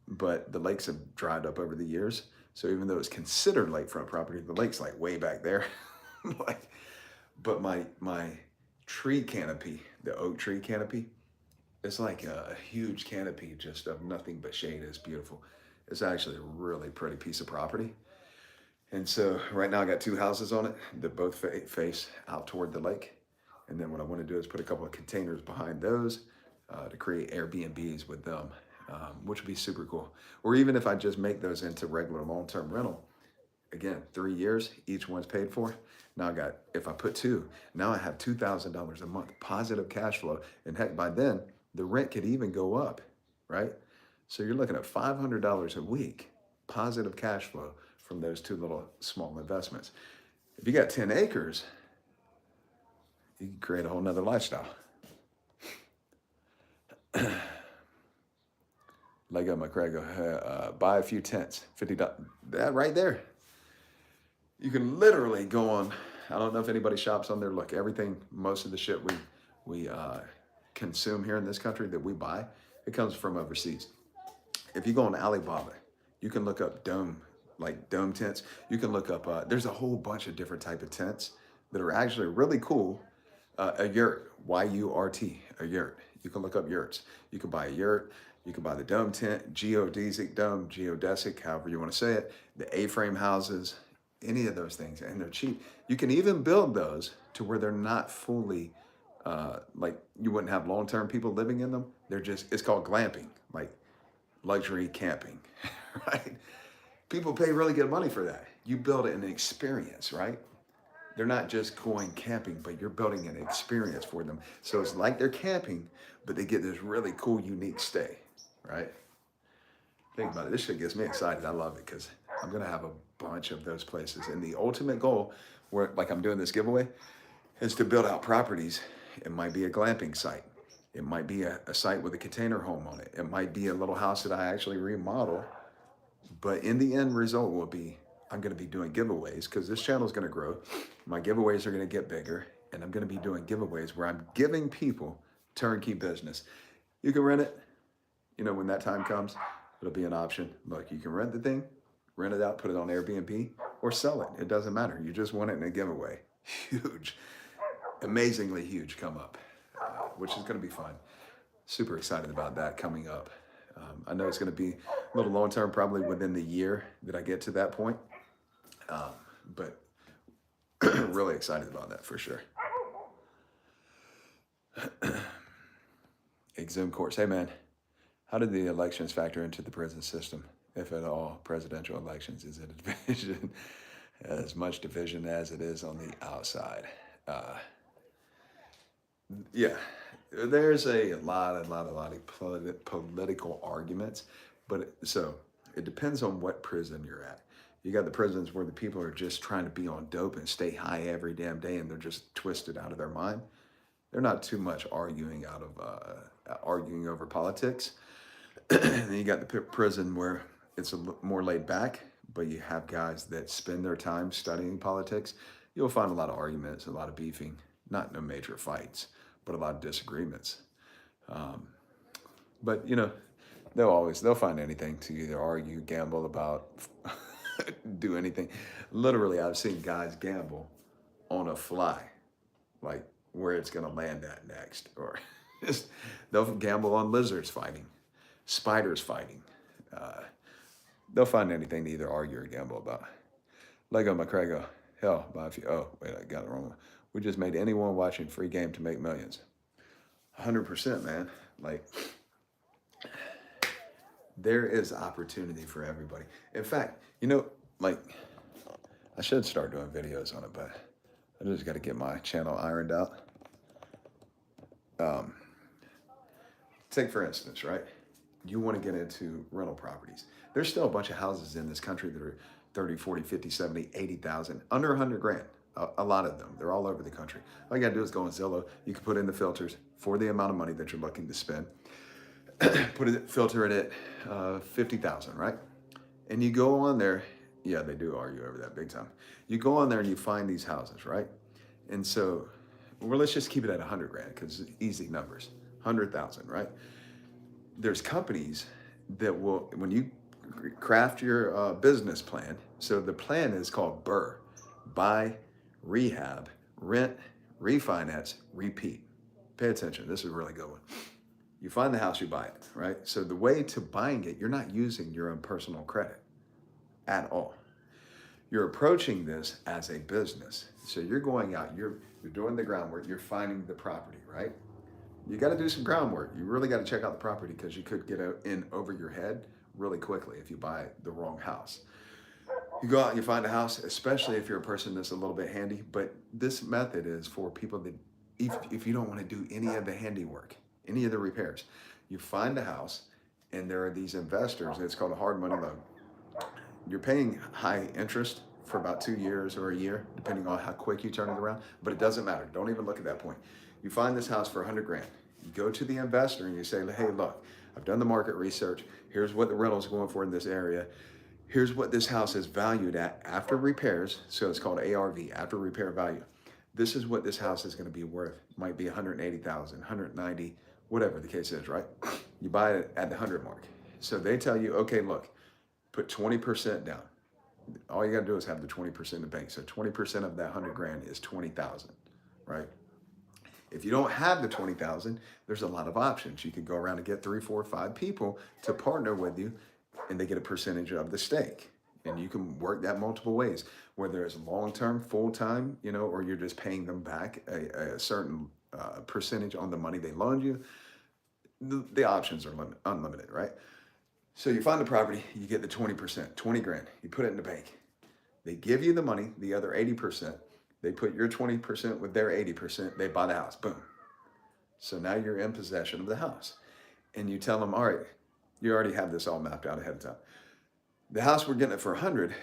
but the lakes have dried up over the years. So even though it's considered lakefront property, the lake's like way back there. But my tree canopy, the oak tree canopy, it's like a huge canopy just of nothing but shade. It's beautiful. It's actually a really pretty piece of property. And so right now I got 2 houses on it that both face out toward the lake. And then what I want to do is put a couple of containers behind those to create Airbnbs with them, which would be super cool. Or even if I just make those into regular long-term rental, again, 3 years, each one's paid for. Now if I put 2, now I have $2,000 a month, positive cash flow. And heck, by then, the rent could even go up, right? So you're looking at $500 a week, positive cash flow from those 2 little small investments. If you got 10 acres, you can create a whole nother lifestyle. Lego McGregor, buy a few tents, $50. That right there. You can literally go on, I don't know if anybody shops on there. Look, everything, most of the shit we consume here in this country that we buy, it comes from overseas. If you go on Alibaba, you can look up dome tents. You can look up, there's a whole bunch of different type of tents that are actually really cool. A yurt, Y-U-R-T, a yurt. You can look up yurts. You can buy a yurt. You can buy the dome tent, geodesic dome, geodesic, however you want to say it, the A-frame houses, any of those things, and they're cheap. You can even build those to where they're not fully, like you wouldn't have long-term people living in them. They're just, it's called glamping, like luxury camping, right? People pay really good money for that. You build an experience, right? They're not just going camping, but you're building an experience for them. So it's like they're camping, but they get this really cool, unique stay, right? Think about it. This shit gets me excited. I love it because I'm going to have a bunch of those places. And the ultimate goal, where like I'm doing this giveaway, is to build out properties. It might be a glamping site. It might be a site with a container home on it. It might be a little house that I actually remodel. But in the end result will be, I'm going to be doing giveaways because this channel is going to grow. My giveaways are going to get bigger. And I'm going to be doing giveaways where I'm giving people turnkey business. You can rent it. You know, when that time comes, it'll be an option. Look, you can rent the thing, rent it out, put it on Airbnb, or sell it. It doesn't matter. You just want it in a giveaway. Huge, amazingly huge come up, which is going to be fun. Super excited about that coming up. I know it's going to be a little long term, probably within the year that I get to that point. But really excited about that for sure. Exum course. Hey man, how did the elections factor into the prison system, if at all? Presidential elections, is it a division, as much division as it is on the outside? Yeah, there's a lot of political arguments, but so it depends on what prison you're at. You got the prisons where the people are just trying to be on dope and stay high every damn day, and they're just twisted out of their mind. They're not too much arguing over politics. And then you got the prison where it's more laid back, but you have guys that spend their time studying politics. You'll find a lot of arguments, a lot of beefing, not no major fights, but a lot of disagreements. But you know, they'll find anything to either argue, gamble about, do anything. Literally, I've seen guys gamble on a fly, like where it's gonna land at next, or just they'll gamble on lizards fighting, spiders fighting. They'll find anything to either argue or gamble about. Lego McCrago, hell, buy a few. Oh, wait, I got it wrong. We just made anyone watching free game to make millions. 100%, man. Like, there is opportunity for everybody. In fact, you know, like, I should start doing videos on it, but I just got to get my channel ironed out. Take for instance, right? You want to get into rental properties. There's still a bunch of houses in this country that are 30, 40, 50, 70, 80,000, under 100 grand. A lot of them. They're all over the country. All you got to do is go on Zillow. You can put in the filters for the amount of money that you're looking to spend. Filter it at 50,000, right? And you go on there. Yeah, they do argue over that big time. You go on there and you find these houses, right? And so, well, let's just keep it at 100 grand because it's easy numbers. 100,000, right? There's companies that will, when you craft your business plan, so the plan is called BRRRR, buy, rehab, rent, refinance, repeat. Pay attention, this is a really good one. You find the house, you buy it, right? So the way to buying it, you're not using your own personal credit at all. You're approaching this as a business. So you're going out, you're doing the groundwork, you're finding the property, right? You got to do some groundwork. You really got to check out the property because you could get in over your head really quickly if you buy the wrong house. You go out and you find a house, especially if you're a person that's a little bit handy, but this method is for people that, if you don't want to do any of the handiwork, any of the repairs, you find a house and there are these investors, it's called a hard money loan. You're paying high interest for about 2 years or a year, depending on how quick you turn it around, but it doesn't matter. Don't even look at that point. You find this house for 100 grand. You go to the investor and you say, hey, look, I've done the market research. Here's what the rental's going for in this area. Here's what this house is valued at after repairs. So it's called ARV, after repair value. This is what this house is going to be worth. Might be 180,000, 190, whatever the case is, right? You buy it at the 100 mark. So they tell you, okay, look, put 20% down. All you got to do is have the 20% in the bank. So 20% of that 100 grand is 20,000, right? If you don't have the 20,000, there's a lot of options. You could go around and get 3, 4, 5 people to partner with you, and they get a percentage of the stake. And you can work that multiple ways, whether it's long-term, full-time, you know, or you're just paying them back a certain percentage on the money they loaned you. The options are unlimited, right? So you find the property, you get the 20%, 20 grand, you put it in the bank. They give you the money, the other 80%. They put your 20% with their 80%. They buy the house, boom. So now you're in possession of the house. And you tell them, all right, you already have this all mapped out ahead of time. The house, we're getting it for 100,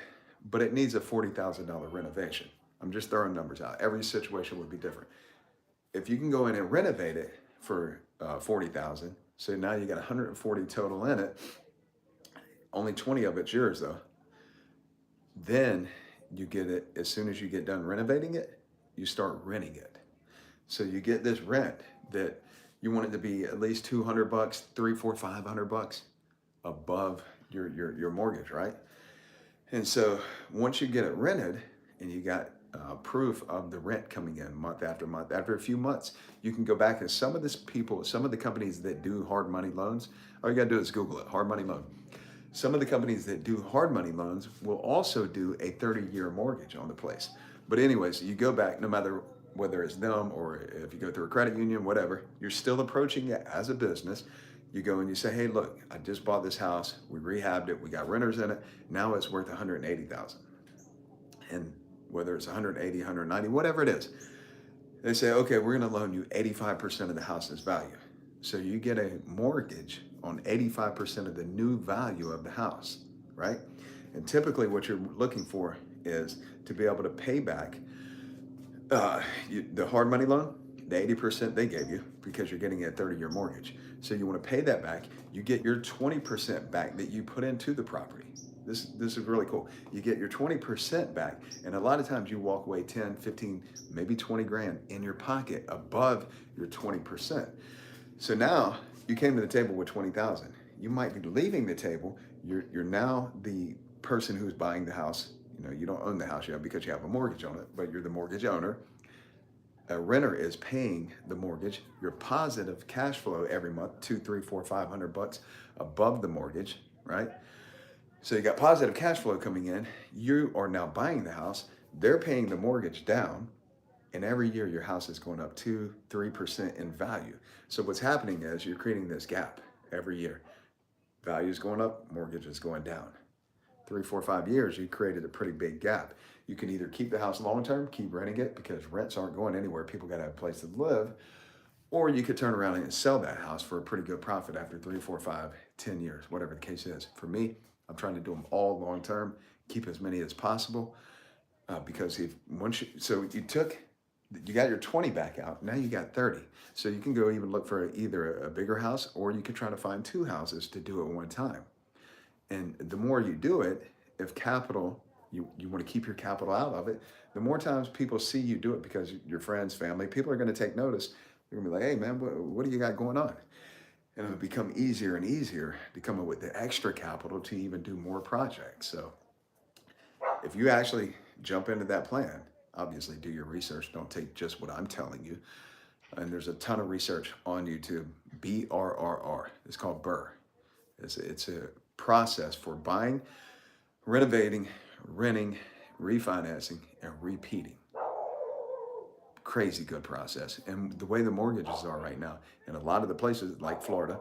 but it needs a $40,000 renovation. I'm just throwing numbers out. Every situation would be different. If you can go in and renovate it for 40,000, so now you got 140 total in it, only 20 of it's yours though. Then you get it, as soon as you get done renovating it, you start renting it. So you get this rent that you want it to be at least 200 bucks, 300, 400, 500 bucks above your mortgage, right? And so once you get it rented and you got proof of the rent coming in month after month, after a few months, you can go back and some of the companies that do hard money loans, all you gotta do is Google it, hard money loan. Some of the companies that do hard money loans will also do a 30-year mortgage on the place. But anyways, you go back, no matter whether it's them or if you go through a credit union, whatever, you're still approaching it as a business. You go and you say, hey, look, I just bought this house. We rehabbed it. We got renters in it. Now it's worth $180,000. And whether it's 180, 190, whatever it is, they say, okay, we're going to loan you 85% of the house's value. So you get a mortgage on 85% of the new value of the house, right? And typically what you're looking for is to be able to pay back the hard money loan, the 80% they gave you because you're getting a 30-year mortgage. So you want to pay that back. You get your 20% back that you put into the property. This is really cool. You get your 20% back, and a lot of times you walk away 10, 15, maybe 20 grand in your pocket above your 20%. So now you came to the table with 20,000. You might be leaving the table. You're now the person who's buying the house. You know, you don't own the house yet because you have a mortgage on it, but you're the mortgage owner. A renter is paying the mortgage. Your positive cash flow every month, 200, 300, 400, 500 bucks above the mortgage, right? So you got positive cash flow coming in. You are now buying the house. They're paying the mortgage down. And every year your house is going up 2, 3% in value. So what's happening is you're creating this gap every year. Value is going up, mortgage is going down. 3, 4, 5 years, you created a pretty big gap. You can either keep the house long-term, keep renting it because rents aren't going anywhere. People got to have a place to live. Or you could turn around and sell that house for a pretty good profit after 3, 4, 5, 10 years, whatever the case is. For me, I'm trying to do them all long-term, keep as many as possible. Because you got your 20 back out, now you got 30. So you can go even look for either a bigger house or you could try to find 2 houses to do it one time. And the more you do it, if capital, you want to keep your capital out of it, the more times people see you do it because your friends, family, people are going to take notice. They're going to be like, hey man, what do you got going on? And it'll become easier and easier to come up with the extra capital to even do more projects. So if you actually jump into that plan, obviously do your research. Don't take just what I'm telling you. And there's a ton of research on YouTube. BRRR. It's called BRRR. It's a process for buying, renovating, renting, refinancing, and repeating. Crazy good process. And the way the mortgages are right now, in a lot of the places like Florida,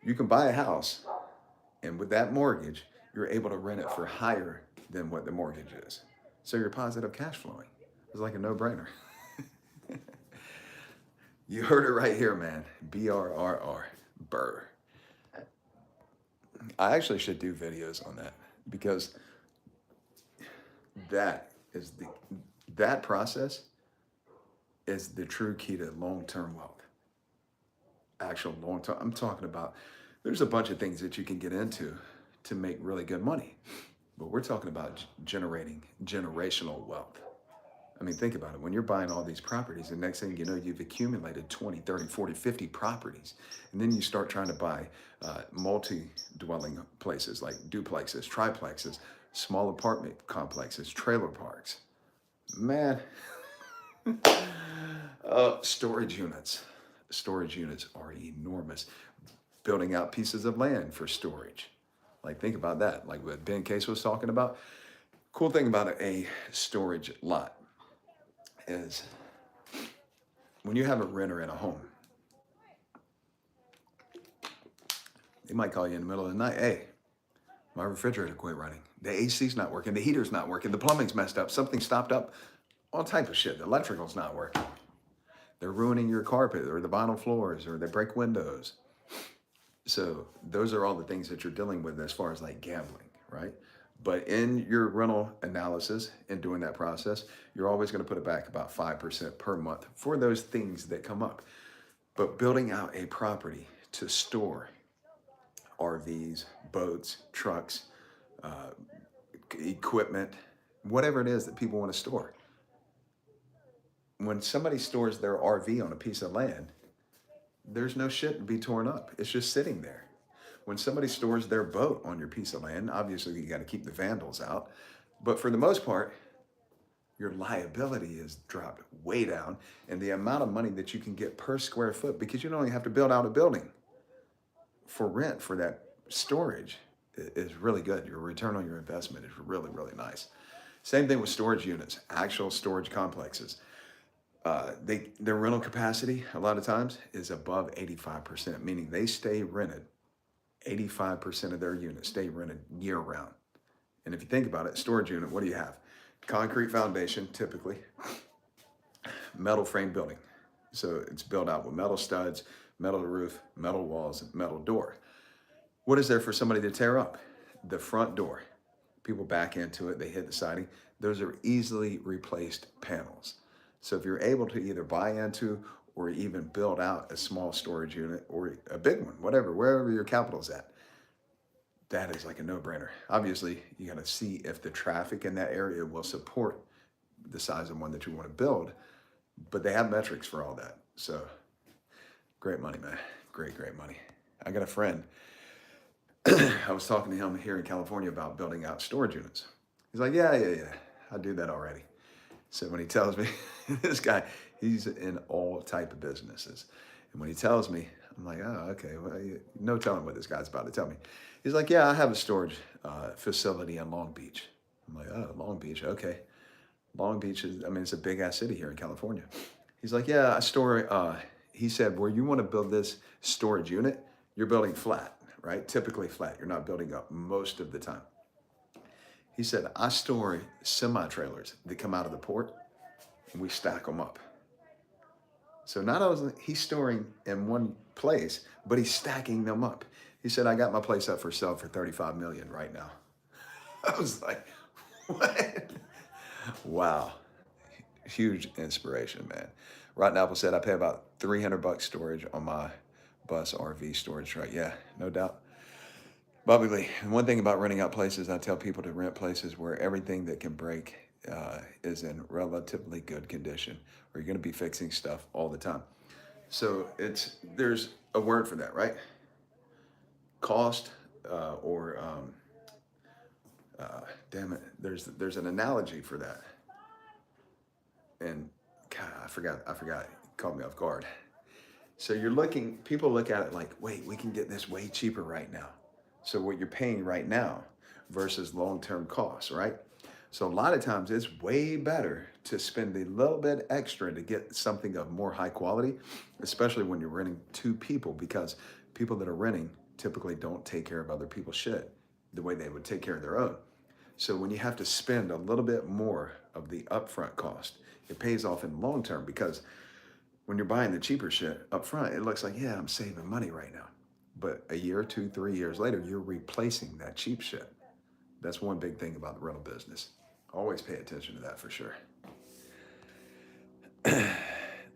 you can buy a house, and with that mortgage, you're able to rent it for higher than what the mortgage is. So you're positive cash flowing. It's like a no-brainer. You heard it right here, man. BRRR. BRRR. I actually should do videos on that because that process is the true key to long-term wealth. Actual long-term, I'm talking about, there's a bunch of things that you can get into to make really good money, but we're talking about generating generational wealth. I mean, think about it. When you're buying all these properties, the next thing you know, you've accumulated 20, 30, 40, 50 properties. And then you start trying to buy multi-dwelling places like duplexes, triplexes, small apartment complexes, trailer parks. Man, Storage units. Storage units are enormous. Building out pieces of land for storage. Like, think about that. Like what Ben Case was talking about. Cool thing about a storage lot is when you have a renter in a home, they might call you in the middle of the night. Hey, my refrigerator quit running. The AC's not working. The heater's not working. The plumbing's messed up. Something stopped up. All type of shit. The electrical's not working. They're ruining your carpet or the vinyl floors, or they break windows. So those are all the things that you're dealing with as far as like gambling, right? But in your rental analysis and doing that process, you're always going to put it back about 5% per month for those things that come up. But building out a property to store RVs, boats, trucks, equipment, whatever it is that people want to store. When somebody stores their RV on a piece of land, there's no shit to be torn up. It's just sitting there. When somebody stores their boat on your piece of land, obviously you got to keep the vandals out. But for the most part, your liability is dropped way down, and the amount of money that you can get per square foot, because you don't only have to build out a building for rent for that storage, is really good. Your return on your investment is really, really nice. Same thing with storage units, actual storage complexes. Their rental capacity a lot of times is above 85%, meaning they stay rented. 85% of their units stay rented year round. And if you think about it, storage unit, what do you have? Concrete foundation, typically, metal frame building. So it's built out with metal studs, metal roof, metal walls, metal door. What is there for somebody to tear up? The front door. People back into it, they hit the siding. Those are easily replaced panels. So if you're able to either buy into or even build out a small storage unit or a big one, whatever, wherever your capital's at, that is like a no-brainer. Obviously, you got to see if the traffic in that area will support the size of one that you want to build, but they have metrics for all that. So great money, man. Great, great money. I got a friend. I was talking to him here in California about building out storage units. He's like, yeah, I do that already. So when he tells me, this guy, he's in all type of businesses. And when he tells me, I'm like, oh, okay, well, no telling what this guy's about to tell me. He's like, yeah, I have a storage facility in Long Beach. I'm like, oh, Long Beach, okay. Long Beach is, I mean, it's a big ass city here in California. He's like, yeah, I store, he said, where you want to build this storage unit, you're building flat, right? Typically flat. You're not building up most of the time. He said, I store semi-trailers that come out of the port and we stack them up. So not only he's storing in one place, but he's stacking them up. He said, I got my place up for sale for $35 million right now. I was like, what? Wow. Huge inspiration, man. Rotten Apple said, I pay about $300 storage on my bus RV storage truck. Yeah, no doubt. Bobby Lee, one thing about renting out places, I tell people to rent places where everything that can break is in relatively good condition, or you're going to be fixing stuff all the time. So there's a word for that, right? Cost damn it, there's an analogy for that. And God, I forgot. It caught me off guard. So people look at it like, wait, we can get this way cheaper right now. So what you're paying right now versus long-term costs, right? So a lot of times it's way better to spend a little bit extra to get something of more high quality, especially when you're renting to people, because people that are renting typically don't take care of other people's shit the way they would take care of their own. So when you have to spend a little bit more of the upfront cost, it pays off in the long term, because when you're buying the cheaper shit up front, it looks like, yeah, I'm saving money right now. But a year, 2, 3 years later, you're replacing that cheap shit. That's one big thing about the rental business. Always pay attention to that for sure.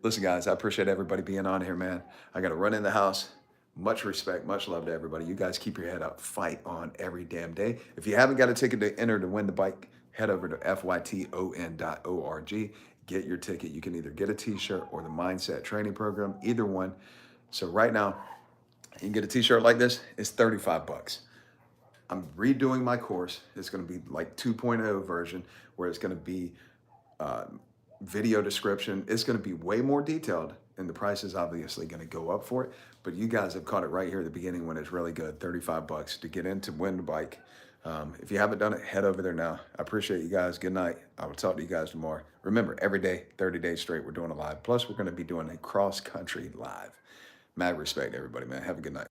Listen, guys, I appreciate everybody being on here, man. I got to run in the house. Much respect, much love to everybody. You guys keep your head up. Fight on every damn day. If you haven't got a ticket to enter to win the bike, head over to FYTON.org. Get your ticket. You can either get a t-shirt or the mindset training program, either one. So right now, you can get a t-shirt like this. It's $35. I'm redoing my course. It's going to be like 2.0 version, where it's going to be video description. It's going to be way more detailed, and the price is obviously going to go up for it. But you guys have caught it right here at the beginning when it's really good. 35 bucks to get into Win the Bike. If you haven't done it, head over there now. I appreciate you guys. Good night. I will talk to you guys tomorrow. Remember, every day, 30 days straight, we're doing a live. Plus, we're going to be doing a cross country live. Mad respect, everybody, man. Have a good night.